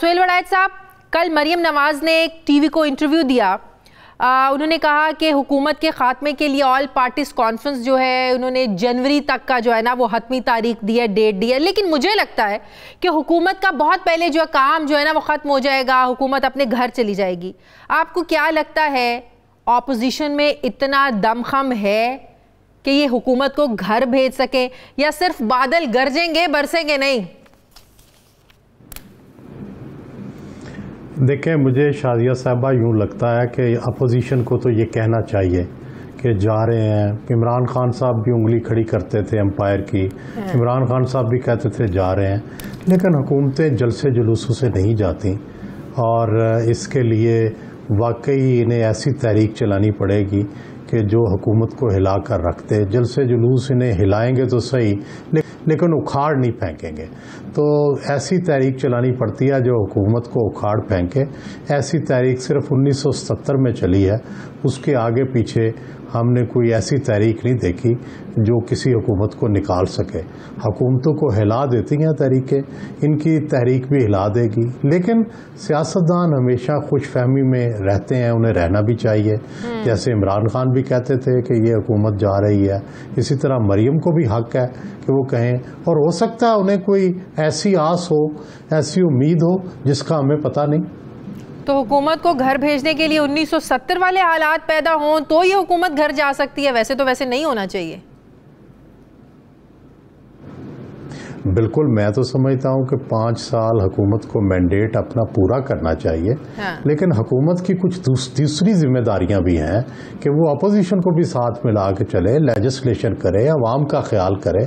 سہیل وڑائچ صاحب، کل مریم نواز نے ایک ٹی وی کو انٹرویو دیا. انہوں نے کہا کہ حکومت کے خاتمے کے لیے آل پارٹیز کانفرنس جو ہے انہوں نے جنوری تک کا جو ہے نا وہ حتمی تاریخ دی ہے، ڈیٹ دی ہے. لیکن مجھے لگتا ہے کہ حکومت کا بہت پہلے جو کام جو ہے نا وہ ختم ہو جائے گا، حکومت اپنے گھر چلی جائے گی. آپ کو کیا لگتا ہے اپوزیشن میں اتنا دم خم ہے کہ یہ حکومت کو گھر بھیج سکیں، یا صرف بادل گرجیں گے برسیں گے نہیں؟ دیکھیں، مجھے شازیہ صاحبہ یوں لگتا ہے کہ اپوزیشن کو تو یہ کہنا چاہیے کہ جا رہے ہیں. عمران خان صاحب بھی انگلی کھڑی کرتے تھے امپائر کی، عمران خان صاحب بھی کہتے تھے جا رہے ہیں، لیکن حکومتیں جلسے جلوسوں سے نہیں جاتی، اور اس کے لیے واقعی انہیں ایسی تحریک چلانی پڑے گی کہ جو حکومت کو ہلا کر رکھتے. جلسے جلوس انہیں ہلائیں گے تو صحیح، لیکن اکھاڑ نہیں پھینکیں گے. تو ایسی تحریک چلانی پڑتی ہے جو حکومت کو اکھاڑ پھینکے. ایسی تحریک صرف 1970 میں چلی ہے، اس کے آگے پیچھے ہم نے کوئی ایسی تحریک نہیں دیکھی جو کسی حکومت کو نکال سکے. حکومتوں کو ہلا دیتی ہیں تحریکیں، ان کی تحریک بھی ہلا دے گی. لیکن سیاستدان ہمیشہ خوش فہمی میں رہتے ہیں، انہیں رہنا بھی چاہیے. جیسے عمران خان بھی کہتے تھے کہ یہ حکومت جا رہی ہے، اسی طرح مریم کو بھی حق ہے کہ وہ کہیں، اور ہو سکتا ہے انہیں کوئی ایسی آس ہو، ایسی امید ہو جس کا ہمیں پتہ نہیں. تو حکومت کو گھر بھیجنے کے لیے 1970 والے حالات پیدا ہوں تو یہ حکومت گھر جا سکتی ہے، ویسے نہیں ہونا چاہیے. بالکل، میں تو سمجھتا ہوں کہ 5 سال حکومت کو مینڈیٹ اپنا پورا کرنا چاہیے. لیکن حکومت کی کچھ دوسری ذمہ داریاں بھی ہیں کہ وہ اپوزیشن کو بھی ساتھ ملا کے چلے، لیجسلیشن کرے، عوام کا خیال کرے.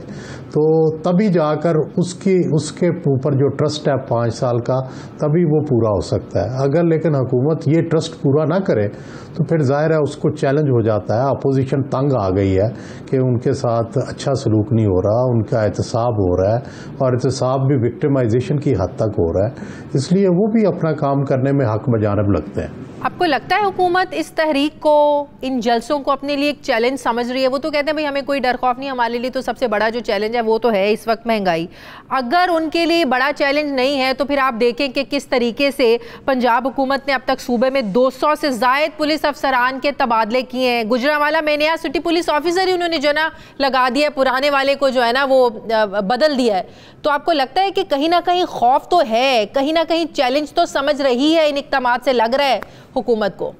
تو تبھی جا کر اس کے اوپر جو ٹرسٹ ہے 5 سال کا، تبھی وہ پورا ہو سکتا ہے. اگر لیکن حکومت یہ ٹرسٹ پورا نہ کرے تو پھر ظاہر ہے اس کو چیلنج ہو جاتا ہے. اپوزیشن تنگ آ گئی ہے کہ ان کے ساتھ اچھا سلوک نہیں ہو رہا، ان کا احتساب ہو رہا ہے، اور احتساب بھی وکٹمائزیشن کی حد تک ہو رہا ہے. اس لیے وہ بھی اپنا کام کرنے میں حق بجانب لگتے ہیں. آپ کو لگتا ہے حکومت اس تحریک کو، ان جلسوں کو اپنے لیے ایک چیلنج سمجھ رہی ہے؟ وہ تو کہتے ہیں بھئی ہمیں کوئی ڈر خوف نہیں، ہمارے لیے تو سب سے بڑا جو چیلنج ہے وہ تو ہے اس وقت مہنگائی. اگر ان کے لیے بڑا چیلنج نہیں ہے تو پھر آپ دیکھیں کہ کس طریقے سے پنجاب حکومت نے اب تک صوبے میں 200 سے زائد پولیس افسران کے تبادلے کیے ہیں. گجرانوالہ میں نیا سٹی پولیس آفیسر ہی انہوں نے جو نا لگا دیا ہے، پرانے والے کو جو ہے نا وہ بدل دیا ہے. تو آپ کو لگتا ہے کہ کہیں نہ کہیں خوف تو ہے، کہیں نہ کہیں چیلنج تو سمجھ رہی ہے ان اقدامات سے، لگ رہا ہے حکومت کو؟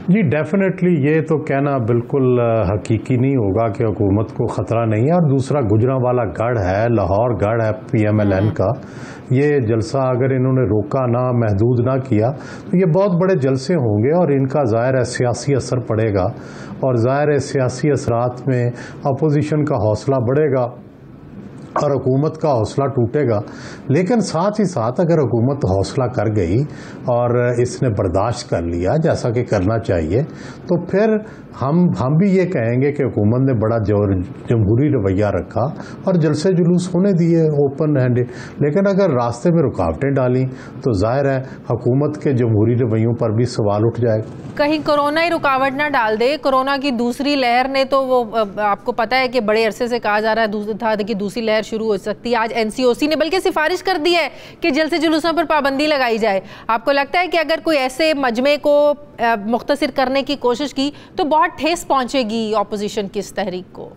جی ڈیفینیٹلی، یہ تو کہنا بالکل حقیقی نہیں ہوگا کہ حکومت کو خطرہ نہیں ہے. اور دوسرا گجرانوالہ گڑھ ہے، لاہور گڑھ ہے PMLN کا. یہ جلسہ اگر انہوں نے روکا نہ، محدود نہ کیا، تو یہ بہت بڑے جلسے ہوں گے اور ان کا ظاہر ہے سیاسی اثر پڑے گا، اور ظاہر ہے سیاسی اثرات میں اپوزیشن کا حوصلہ بڑھے گا اور حکومت کا حوصلہ ٹوٹے گا. لیکن ساتھ ہی ساتھ اگر حکومت حوصلہ کر گئی اور اس نے برداشت کر لیا جیسا کہ کرنا چاہیے، تو پھر ہم بھی یہ کہیں گے کہ حکومت نے بڑا جمہوری رویہ رکھا اور جلسے جلوس ہونے دیے اوپن ہینڈڈ. لیکن اگر راستے میں رکاوٹیں ڈالیں تو ظاہر ہے حکومت کے جمہوری رویوں پر بھی سوال اٹھ جائے گا. کہیں کورونا ہی رکاوٹ نہ ڈال دے. کورونا کی دوسری لہر نے تو وہ آپ کو پتہ ہے کہ بڑے عرصے سے کہا جا رہا تھا کہ دوسری لہر شروع ہو سکتی ہے. آج NCOC نے بلکہ سفارش کر دی ہے کہ جلسے جلوسوں پر پابندی لگائی جائے. آپ کو لگتا ہے کہ اگر کوئی ایسے مجمع کو مختصر کرنے کی کوشش کی تو بہت ٹھیس پہنچے گی اپوزیشن کی اس تحریک کو؟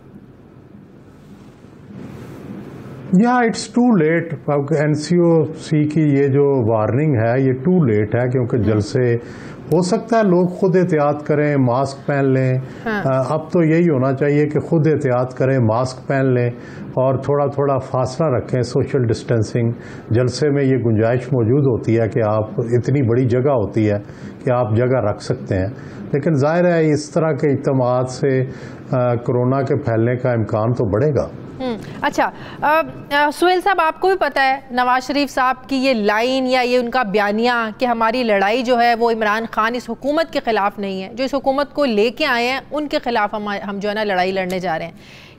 It's to late. NCOC کی یہ جو وارننگ ہے یہ ٹو لیٹ ہے، کیونکہ جلسے ہو سکتا ہے لوگ خود احتیاط کریں، ماسک پہن لیں. اب تو یہی ہونا چاہیے کہ خود احتیاط کریں، ماسک پہن لیں اور تھوڑا تھوڑا فاصلہ رکھیں، سوشل ڈسٹینسنگ. جلسے میں یہ گنجائش موجود ہوتی ہے کہ آپ اتنی بڑی جگہ ہوتی ہے کہ آپ جگہ رکھ سکتے ہیں. لیکن ظاہر ہے اس طرح کے اجتماعات سے کورونا کے پھیلنے کا امکان تو بڑھے گا. اچھا سہیل صاحب، آپ کو بھی پتہ ہے نواز شریف صاحب کی یہ لائن یا یہ ان کا بیانیہ کہ ہماری لڑائی جو ہے وہ عمران خان اس حکومت کے خلاف نہیں ہے، جو اس حکومت کو لے کے آئے ہیں ان کے خلاف ہم جو ہے نا لڑائی لڑنے جا رہے ہیں.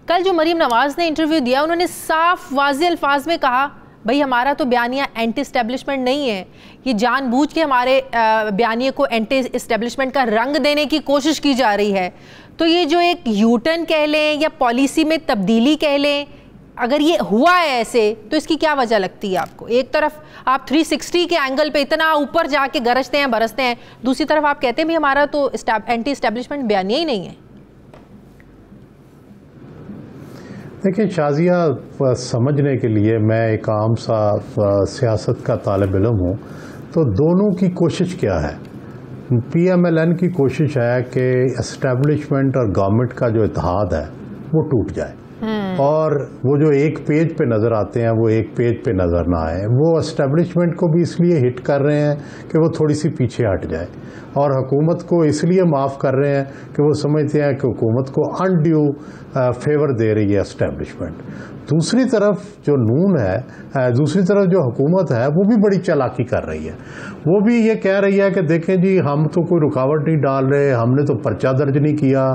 کل جو مریم نواز نے انٹرویو دیا، انہوں نے صاف واضح الفاظ میں کہا بھئی ہمارا تو بیانیہ اینٹی اسٹیبلشمنٹ نہیں ہے، یہ جان بوجھ کے ہمارے بیانیے کو اینٹی اسٹیبلشمنٹ کا رنگ دینے کی کوشش کی جا رہی ہے. تو یہ جو ایک یو ٹرن کہہ لیں یا پالیسی میں تبدیلی کہہ لیں، اگر یہ ہوا ہے ایسے تو اس کی کیا وجہ لگتی ہے آپ کو؟ ایک طرف آپ 360 کے اینگل پہ اتنا اوپر جا کے گرجتے ہیں برستے ہیں، دوسری طرف آپ کہتے ہیں بھی ہمارا تو اینٹی اسٹیبلشمنٹ بیانیہ ہی نہیں ہے. دیکھیں شازیہ، سمجھنے کے لیے میں ایک عام سا سیاست کا طالب علم ہوں، تو دونوں کی کوشش کیا ہے؟ پی ایم ایل این کی کوشش ہے کہ اسٹیبلشمنٹ اور گورنمنٹ کا جو اتحاد ہے وہ ٹوٹ جائے، اور وہ جو ایک پیج پہ نظر آتے ہیں وہ ایک پیج پہ نظر نہ آئے. وہ اسٹیبلشمنٹ کو بھی اس لیے ہٹ کر رہے ہیں کہ وہ تھوڑی سی پیچھے ہٹ جائے، اور حکومت کو اس لیے معاف کر رہے ہیں کہ وہ سمجھتے ہیں کہ حکومت کو انڈیو فیور دے رہی ہے اسٹیبلشمنٹ. دوسری طرف جو نون ہے، دوسری طرف جو حکومت ہے وہ بھی بڑی چالاکی کر رہی ہے. وہ بھی یہ کہہ رہی ہے کہ دیکھیں جی ہم تو کوئی رکاوٹ نہیں ڈال رہے، ہم نے تو پرچہ درج نہیں کیا،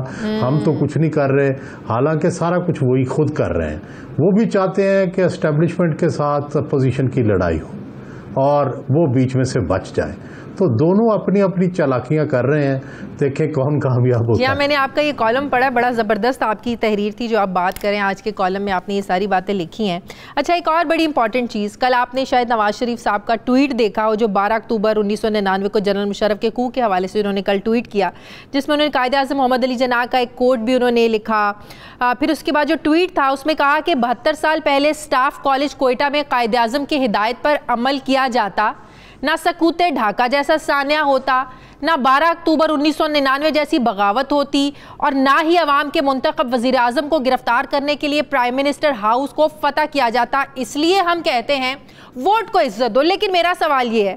ہم تو کچھ نہیں کر رہے، حالانکہ سارا کچھ وہی خود کر رہے ہیں. وہ بھی چاہتے ہیں کہ اسٹیبلشمنٹ کے ساتھ اپوزیشن کی لڑائی ہو اور وہ بیچ میں سے بچ جائے. تو دونوں اپنی اپنی چالاکیاں کر رہے ہیں، دیکھیں کون کامیاب ہوتا ہے. میں نے آپ کا یہ کالم پڑھا، بڑا زبردست آپ کی تحریر تھی جو آپ بات کریں آج کے کالم میں، آپ نے یہ ساری باتیں لکھی ہیں. اچھا، ایک اور بڑی امپورٹنٹ چیز، کل آپ نے شاید نواز شریف صاحب کا ٹویٹ دیکھا ہو جو 12 اکتوبر 1999 کو جنرل مشرف کے کو کے حوالے سے انہوں نے کل ٹویٹ کیا، جس میں انہوں نے قائد اعظم محمد علی جناح کا ایک کوٹ بھی انہوں نے لکھا. پھر اس کے بعد جو ٹویٹ تھا اس میں کہا کہ 72 سال پہلے اسٹاف کالج کوئٹہ میں قائد اعظم کی ہدایت پر عمل کیا جاتا، نہ سکوت ڈھاکہ جیسا سانحہ ہوتا، نہ 12 اکتوبر 1999 جیسی بغاوت ہوتی، اور نہ ہی عوام کے منتخب وزیر اعظم کو گرفتار کرنے کے لیے پرائم منسٹر ہاؤس کو فتح کیا جاتا. اس لیے ہم کہتے ہیں ووٹ کو عزت دو. لیکن میرا سوال یہ ہے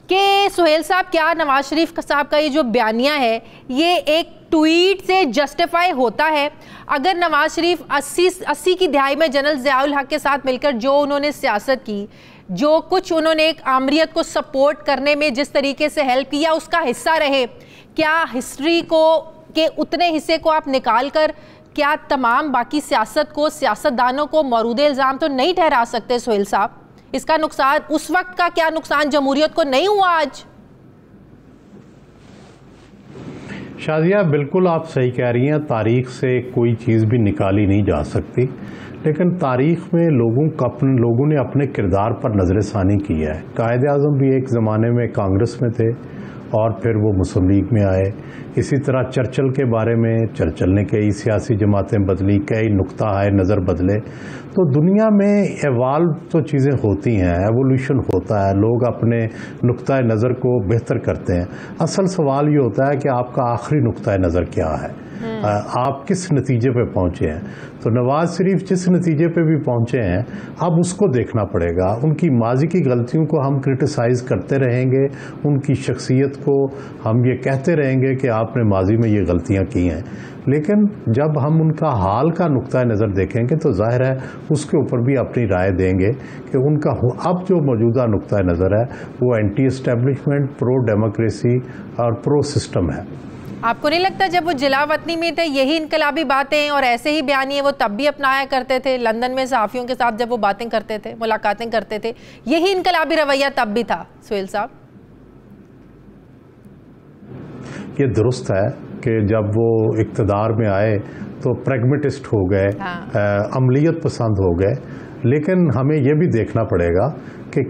کہ سہیل صاحب، کیا نواز شریف صاحب کا یہ جو بیانیہ ہے یہ ایک ٹویٹ سے جسٹیفائی ہوتا ہے؟ اگر نواز شریف 80 کی دہائی میں جنرل ضیاء الحق کے ساتھ مل کر جو انہوں نے سیاست کی، جو کچھ انہوں نے ایک آمریت کو سپورٹ کرنے میں جس طریقے سے ہیلپ کیا اس کا حصہ رہے، کیا ہسٹری کو کے اتنے حصے کو آپ نکال کر کیا تمام باقی سیاست کو، سیاستدانوں کو مورود الزام تو نہیں ٹھہرا سکتے سہیل صاحب؟ اس کا نقصان، اس وقت کا کیا نقصان جمہوریت کو نہیں ہوا آج؟ شازیہ بالکل آپ صحیح کہہ رہی ہیں، تاریخ سے کوئی چیز بھی نکالی نہیں جا سکتی، لیکن تاریخ میں لوگوں نے اپنے کردار پر نظر ثانی کی ہے. قائد اعظم بھی ایک زمانے میں کانگریس میں تھے اور پھر وہ مسلم لیگ میں آئے. اسی طرح چرچل کے بارے میں چرچل نے کئی سیاسی جماعتیں بدلی، کئی نقطہ نظر بدلے. تو دنیا میں ایوالو تو چیزیں ہوتی ہیں، ایوولوشن ہوتا ہے، لوگ اپنے نقطہ نظر کو بہتر کرتے ہیں. اصل سوال یہ ہوتا ہے کہ آپ کا آخری نقطہ نظر کیا ہے، آپ کس نتیجے پہ پہنچے ہیں. تو نواز شریف جس نتیجے پہ بھی پہنچے ہیں اب اس کو دیکھنا پڑے گا. ان کی ماضی کی غلطیوں کو ہم کرٹیسائز کرتے رہیں گے، ان کی شخصیت کو ہم یہ کہتے رہیں گے کہ آپ نے ماضی میں یہ غلطیاں کی ہیں، لیکن جب ہم ان کا حال کا نقطہ نظر دیکھیں گے تو ظاہر ہے اس کے اوپر بھی اپنی رائے دیں گے کہ ان کا اب جو موجودہ نقطہ نظر ہے وہ اینٹی اسٹیبلشمنٹ، پرو ڈیموکریسی اور پرو سسٹم ہے. آپ کو نہیں لگتا جب وہ جلا وطنی میں تھے یہی انقلابی باتیں اور ایسے ہی بیانیے وہ تب بھی اپنایا کرتے تھے؟ لندن میں صحافیوں کے ساتھ جب وہ باتیں کرتے تھے، ملاقاتیں کرتے تھے، یہی انقلابی رویہ تب بھی تھا سہیل صاحب؟ یہ درست ہے کہ جب وہ اقتدار میں آئے تو پریگمیٹسٹ ہو گئے، عملیت پسند ہو گئے، لیکن ہمیں یہ بھی دیکھنا پڑے گا کہ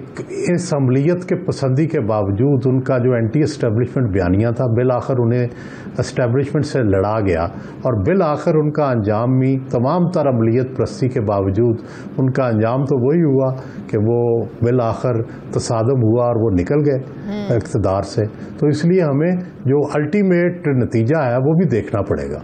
اس عملیت کے پسندی کے باوجود ان کا جو اینٹی اسٹیبلشمنٹ بیانیہ تھا بالآخر انہیں اسٹیبلشمنٹ سے لڑا گیا، اور بالآخر ان کا انجام بھی تمام تر عملیت پرستی کے باوجود ان کا انجام تو وہی ہوا کہ وہ بالآخر تصادم ہوا اور وہ نکل گئے اقتدار سے. تو اس لیے ہمیں جو الٹیمیٹ نتیجہ ہے وہ بھی دیکھنا پڑے گا.